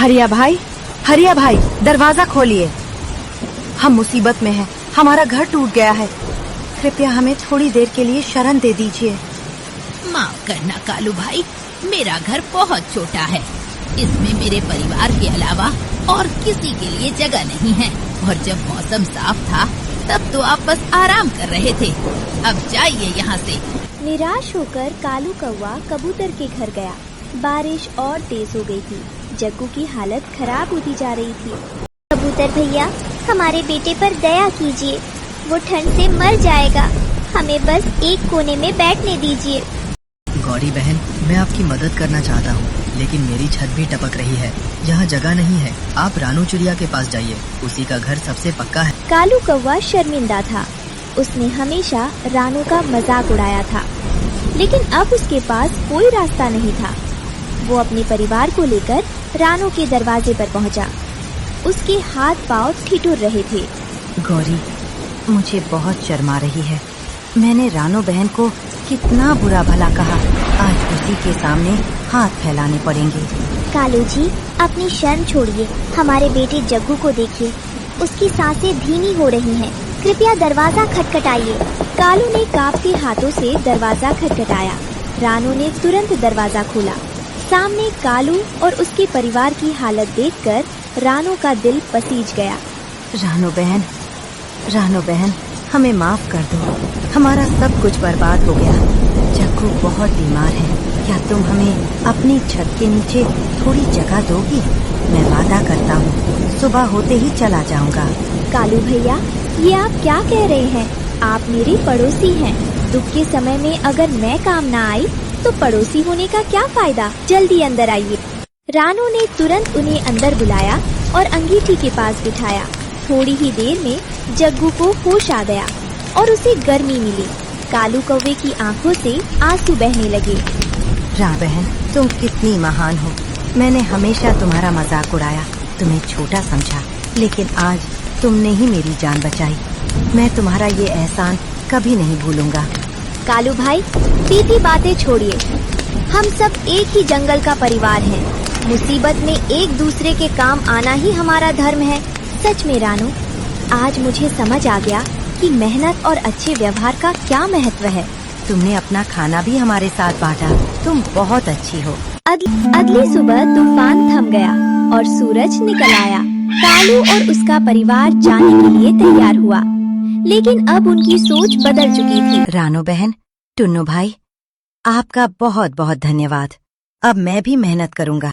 हरिया भाई, दरवाजा खोलिए। हम मुसीबत में हैं, हमारा घर टूट गया है। कृपया हमें थोड़ी देर के लिए शरण दे दीजिए। माफ करना कालू भाई, मेरा घर बहुत छोटा है। इसमें मेरे परिवार के अलावा और किसी के लिए जगह नहीं है। और जब मौसम साफ था तब तो आप बस आराम कर रहे थे। अब जाइए यहाँ से। निराश होकर कालू कौवा कबूतर के घर गया। बारिश और तेज हो गई थी। जग्गू की हालत खराब होती जा रही थी। कबूतर भैया, हमारे बेटे पर दया कीजिए, वो ठंड से मर जाएगा। हमें बस एक कोने में बैठने दीजिए। गौरी बहन, मैं आपकी मदद करना चाहता हूँ, लेकिन मेरी छत भी टपक रही है। यहाँ जगह नहीं है। आप रानू चिड़िया के पास जाइए, उसी का घर सबसे पक्का है। कालू कौवा शर्मिंदा था। उसने हमेशा रानू का मजाक उड़ाया था, लेकिन अब उसके पास कोई रास्ता नहीं था। वो अपने परिवार को लेकर रानू के दरवाजे पर पहुंचा। उसके हाथ पांव ठिठुर रहे थे। गौरी, मुझे बहुत शर्म आ रही है। मैंने रानू बहन को कितना बुरा भला कहा। आज उसी के सामने हाथ फैलाने पड़ेंगे। कालू जी, अपनी शर्म छोड़िए। हमारे बेटे जग्गू को देखिए, उसकी सांसें धीमी हो रही हैं। कृपया दरवाजा खटखटाइए। कालू ने कांपते हाथों से दरवाजा खटखटाया। रानू ने तुरंत दरवाजा खोला। सामने कालू और उसके परिवार की हालत देखकर रानू का दिल पसीज गया। रानू बहन, हमें माफ कर दो। हमारा सब कुछ बर्बाद हो गया। जग्गू बहुत बीमार है। क्या तुम हमें अपनी छत के नीचे थोड़ी जगह दोगी? मैं वादा करता हूँ, सुबह होते ही चला जाऊँगा। कालू भैया, ये आप क्या कह रहे हैं? आप मेरे पड़ोसी हैं। दुख के समय में अगर मैं काम ना आई तो पड़ोसी होने का क्या फायदा? जल्दी अंदर आइए। रानू ने तुरंत उन्हें अंदर बुलाया और अंगीठी के पास बिठाया। थोड़ी ही देर में जग्गू को होश आ गया और उसे गर्मी मिली। कालू कौवे की आंखों से आंसू बहने लगे। रानू बहन, तुम कितनी महान हो। मैंने हमेशा तुम्हारा मजाक उड़ाया, तुम्हें छोटा समझा, लेकिन आज तुमने ही मेरी जान बचाई। मैं तुम्हारा ये एहसान कभी नहीं भूलूंगा। कालू भाई, बीती बातें छोड़िए। हम सब एक ही जंगल का परिवार हैं। मुसीबत में एक दूसरे के काम आना ही हमारा धर्म है। सच में रानू, आज मुझे समझ आ गया कि मेहनत और अच्छे व्यवहार का क्या महत्व है। तुमने अपना खाना भी हमारे साथ बांटा। तुम बहुत अच्छी हो। अगली सुबह तूफान थम गया और सूरज निकल आया। कालू और उसका परिवार जाने के लिए तैयार हुआ, लेकिन अब उनकी सोच बदल चुकी थी। रानू बहन, टुन्नू भाई, आपका बहुत बहुत धन्यवाद। अब मैं भी मेहनत करूँगा।